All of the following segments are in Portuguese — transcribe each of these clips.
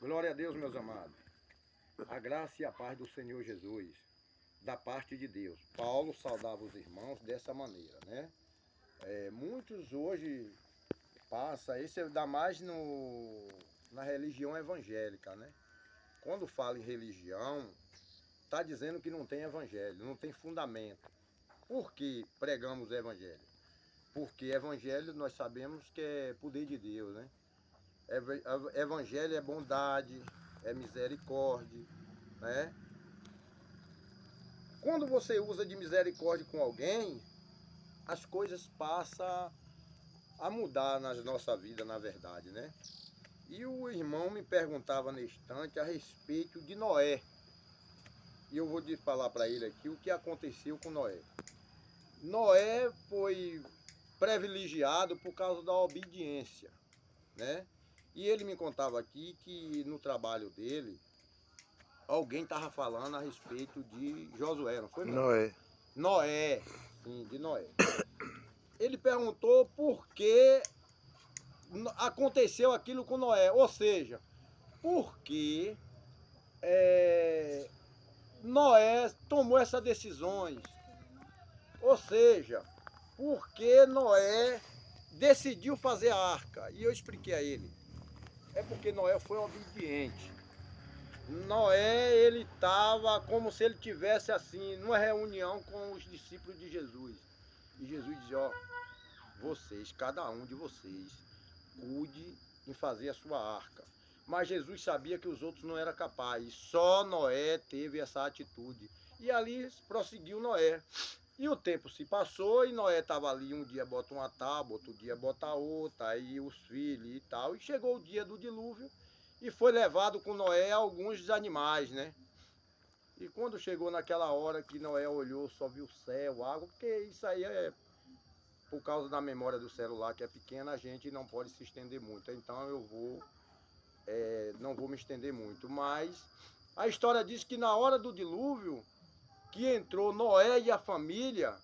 Glória a Deus, meus amados. A graça e a paz do Senhor Jesus, da parte de Deus. Paulo saudava os irmãos dessa maneira, né? Muitos hoje passa, esse dá mais na religião evangélica, né? Quando fala em religião, está dizendo que não tem evangelho, não tem fundamento. Por que pregamos o evangelho? Porque evangelho nós sabemos que é poder de Deus, né? Evangelho é bondade, é misericórdia, né? Quando você usa de misericórdia com alguém, as coisas passam a mudar na nossa vida, na verdade, né? E o irmão me perguntava na estante a respeito de Noé. E eu vou falar para ele aqui o que aconteceu com Noé. Noé foi privilegiado por causa da obediência, né? E ele me contava aqui que no trabalho dele, alguém estava falando a respeito de Josué, não foi, meu? Noé. Noé, sim, de Noé. Ele perguntou por que aconteceu aquilo com Noé, ou seja, por que Noé tomou essas decisões, ou seja, por que Noé decidiu fazer a arca. E eu expliquei a ele, é porque Noé foi obediente. Noé, ele estava como se ele tivesse assim, numa reunião com os discípulos de Jesus. E Jesus dizia, ó, vocês, cada um de vocês, cuide em fazer a sua arca. Mas Jesus sabia que os outros não eram capazes, só Noé teve essa atitude. E ali prosseguiu Noé. E o tempo se passou e Noé estava ali, um dia bota uma tábua, outro dia bota outra, aí os filhos e tal. E chegou o dia do dilúvio e foi levado com Noé alguns animais, né? E quando chegou naquela hora que Noé olhou, só viu o céu, água, porque isso aí é por causa da memória do celular que é pequena, a gente não pode se estender muito. Então eu não vou me estender muito. Mas a história diz que na hora do dilúvio, que entrou Noé e a família,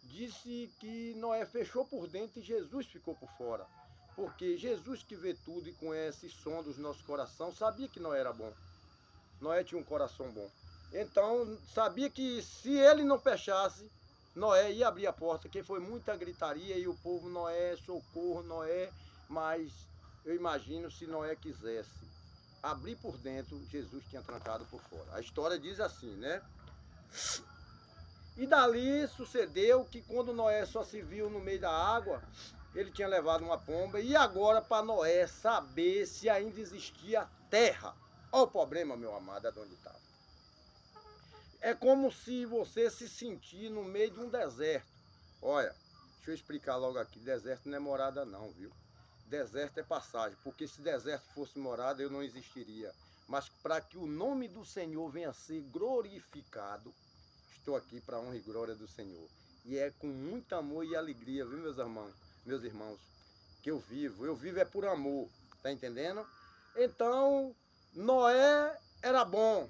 disse que Noé fechou por dentro e Jesus ficou por fora. Porque Jesus que vê tudo e conhece e sonda os nossos corações, sabia que Noé era bom. Noé tinha um coração bom. Então, sabia que se ele não fechasse, Noé ia abrir a porta, que foi muita gritaria e o povo, Noé, socorro, Noé. Mas eu imagino se Noé quisesse abrir por dentro, Jesus tinha trancado por fora. A história diz assim, né? E dali sucedeu que quando Noé só se viu no meio da água, ele tinha levado uma pomba. E agora para Noé saber se ainda existia terra. Olha o problema, meu amado, de onde estava. É como se você se sentir no meio de um deserto. Olha, deixa eu explicar logo aqui, deserto não é morada não, viu? Deserto é passagem, porque se deserto fosse morada eu não existiria. Mas para que o nome do Senhor venha a ser glorificado, estou aqui para a honra e glória do Senhor. E é com muito amor e alegria, viu, meus irmãos, que eu vivo. Eu vivo é por amor, tá entendendo? Então, Noé era bom,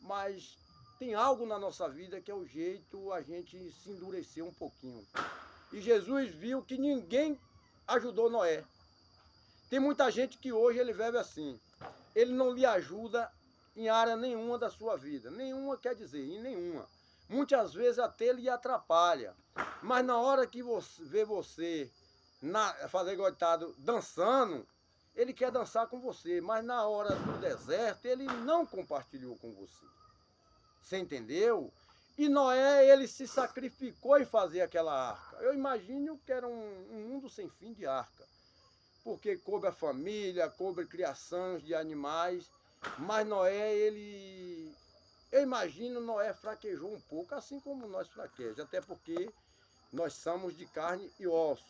mas tem algo na nossa vida que é o jeito a gente se endurecer um pouquinho. E Jesus viu que ninguém ajudou Noé. Tem muita gente que hoje ele vive assim. Ele não lhe ajuda em área nenhuma da sua vida. Nenhuma quer dizer, em nenhuma. Muitas vezes até ele lhe atrapalha. Mas na hora que você vê você fazer coitado dançando, ele quer dançar com você. Mas na hora do deserto, ele não compartilhou com você. Você entendeu? E Noé, ele se sacrificou em fazer aquela arca. Eu imagino que era um mundo sem fim de arca. Porque coube a família, coube a criação de animais. Mas Noé, eu imagino Noé fraquejou um pouco, assim como nós fraquejamos. Até porque nós somos de carne e osso.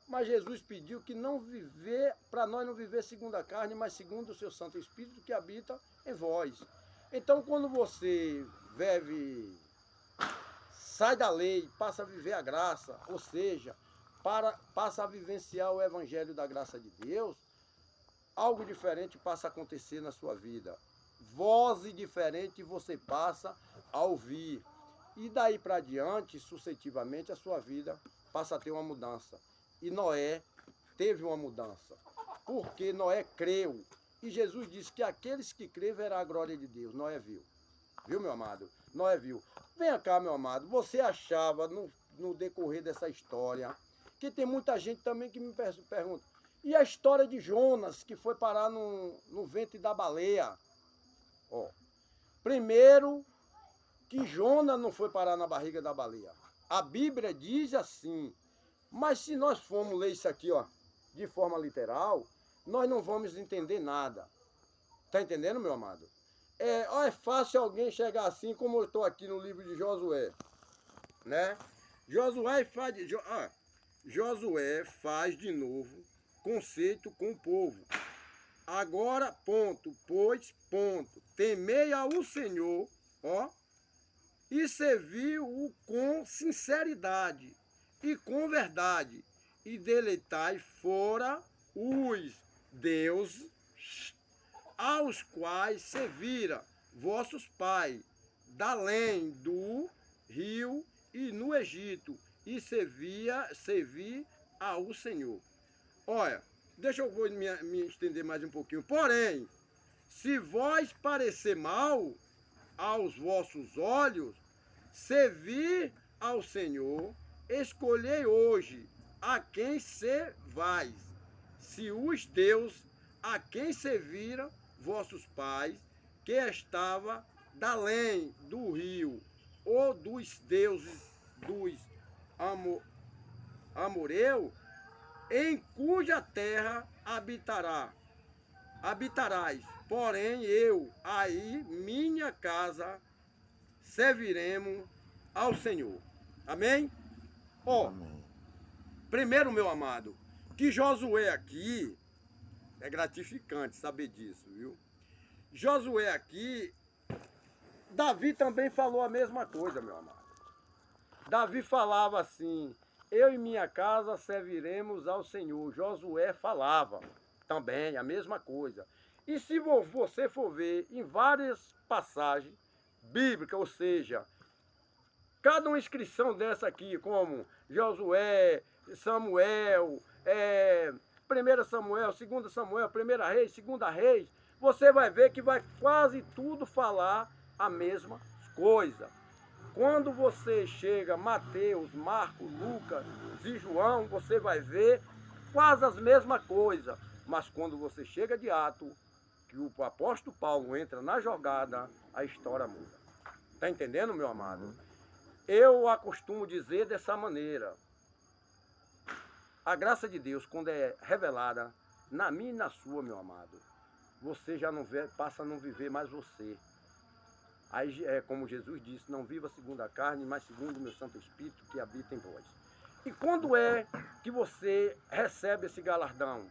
Mas Jesus pediu que não viver, para nós não viver segundo a carne, mas segundo o seu Santo Espírito que habita em vós. Então, quando você sai da lei, passa a viver a graça, ou seja, passa a vivenciar o evangelho da graça de Deus, algo diferente passa a acontecer na sua vida. Vozes diferentes você passa a ouvir. E daí para diante, sucessivamente, a sua vida passa a ter uma mudança. E Noé teve uma mudança. Porque Noé creu. E Jesus disse que aqueles que crê verá a glória de Deus. Noé viu. Viu, meu amado? Noé viu. Venha cá, meu amado. Você achava no decorrer dessa história que tem muita gente também que me pergunta: e a história de Jonas, que foi parar no ventre da baleia? Ó, primeiro que Jonas não foi parar na barriga da baleia. A Bíblia diz assim, mas se nós formos ler isso aqui, ó, de forma literal, nós não vamos entender nada. Tá entendendo, meu amado? É fácil alguém chegar assim, como eu estou aqui no livro de Josué, né? Josué faz de novo conceito com o povo. Agora, temei ao Senhor, ó, e serviu-o com sinceridade e com verdade, e deleitai fora os deuses aos quais servira vossos pais, da além do rio e no Egito, e servir ao Senhor. Olha, deixa eu me estender mais um pouquinho. Porém, se vós parecer mal aos vossos olhos, servir ao Senhor, escolhei hoje a quem servais, se os deuses a quem serviram vossos pais, que estava da além do rio, ou dos deuses dos amoreu, em cuja terra habitarás. Porém eu, aí, minha casa, serviremos ao Senhor. Amém? Ó, primeiro, meu amado, que Josué aqui, é gratificante saber disso, viu? Josué aqui, Davi também falou a mesma coisa, meu amado. Davi falava assim: eu e minha casa serviremos ao Senhor. Josué falava também a mesma coisa. E se você for ver em várias passagens bíblicas, ou seja, cada uma inscrição dessa aqui, como Josué, Samuel, 1 Samuel, 2 Samuel, 1 Reis, 2 Reis, você vai ver que vai quase tudo falar a mesma coisa. Quando você chega Mateus, Marcos, Lucas e João, você vai ver quase as mesmas coisas. Mas quando você chega de Atos, que o apóstolo Paulo entra na jogada, a história muda. Tá entendendo, meu amado? Eu acostumo dizer dessa maneira: a graça de Deus, quando é revelada na minha e na sua, meu amado, você já não passa a não viver mais você. Aí é como Jesus disse: não viva segundo a carne, mas segundo o meu Santo Espírito que habita em vós. E quando é que você recebe esse galardão?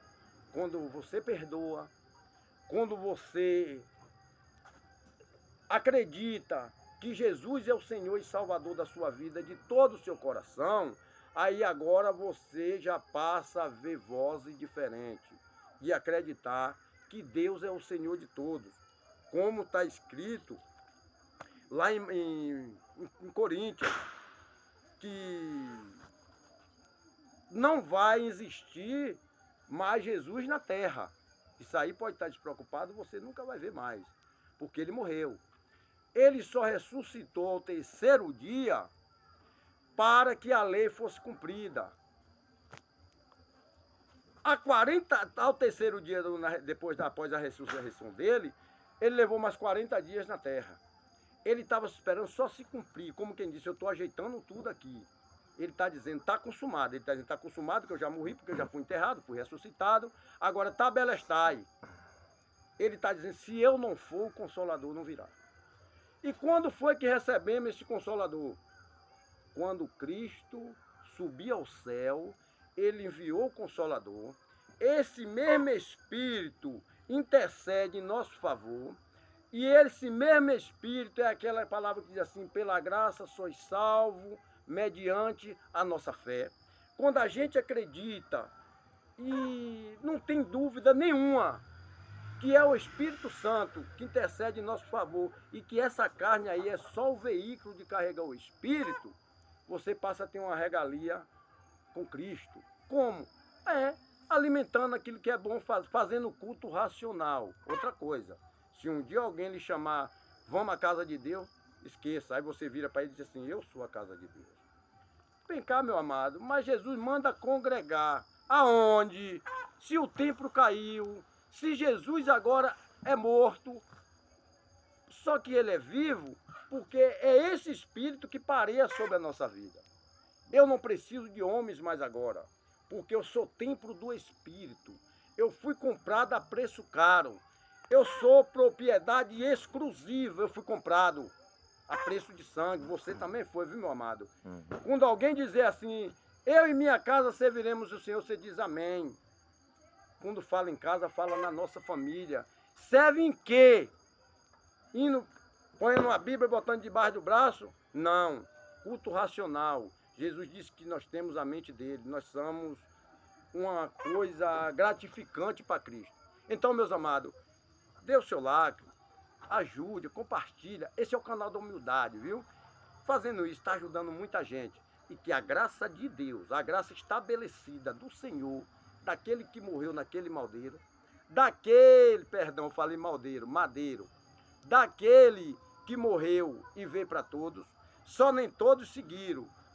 Quando você perdoa, quando você acredita que Jesus é o Senhor e Salvador da sua vida, de todo o seu coração, aí agora você já passa a ver vozes diferentes e acreditar que Deus é o Senhor de todos. Como está escrito lá em Coríntios, que não vai existir mais Jesus na terra. Isso aí pode estar despreocupado, você nunca vai ver mais, porque ele morreu. Ele só ressuscitou ao terceiro dia para que a lei fosse cumprida. Ao terceiro dia, após a ressurreição dele, ele levou mais 40 dias na terra. Ele estava esperando só se cumprir, como quem disse: eu estou ajeitando tudo aqui. Ele está dizendo: está consumado. Ele está dizendo: está consumado, que eu já morri, porque eu já fui enterrado, fui ressuscitado. Agora tabelestai. Ele está dizendo: se eu não for, o Consolador não virá. E quando foi que recebemos esse Consolador? Quando Cristo subiu ao céu, ele enviou o Consolador. Esse mesmo Espírito intercede em nosso favor. E esse mesmo Espírito é aquela palavra que diz assim: pela graça sois salvos, mediante a nossa fé. Quando a gente acredita e não tem dúvida nenhuma que é o Espírito Santo que intercede em nosso favor e que essa carne aí é só o veículo de carregar o Espírito, você passa a ter uma regalia com Cristo. Como? alimentando aquilo que é bom, fazendo culto racional. Outra coisa, se um dia alguém lhe chamar, vamos à casa de Deus, esqueça. Aí você vira para ele e diz assim, eu sou a casa de Deus. Vem cá, meu amado, mas Jesus manda congregar. Aonde? Se o templo caiu, se Jesus agora é morto, só que ele é vivo, porque é esse Espírito que pareia sobre a nossa vida. Eu não preciso de homens mais agora, porque eu sou templo do Espírito. Eu fui comprado a preço caro. Eu sou propriedade exclusiva, eu fui comprado a preço de sangue. Você também foi, viu, meu amado? Quando alguém dizer assim, eu e minha casa serviremos o Senhor, você diz amém. Quando fala em casa, fala na nossa família. Serve em quê? Indo, ponhando a Bíblia e botando debaixo do braço? Não. Culto racional. Jesus disse que nós temos a mente dele. Nós somos uma coisa gratificante para Cristo. Então, meus amados, dê o seu like, ajude, compartilha. Esse é o canal da humildade, viu? Fazendo isso, está ajudando muita gente. E que a graça de Deus, a graça estabelecida do Senhor, daquele que morreu naquele madeiro, madeiro, daquele que morreu e veio para todos, só nem todos seguiram,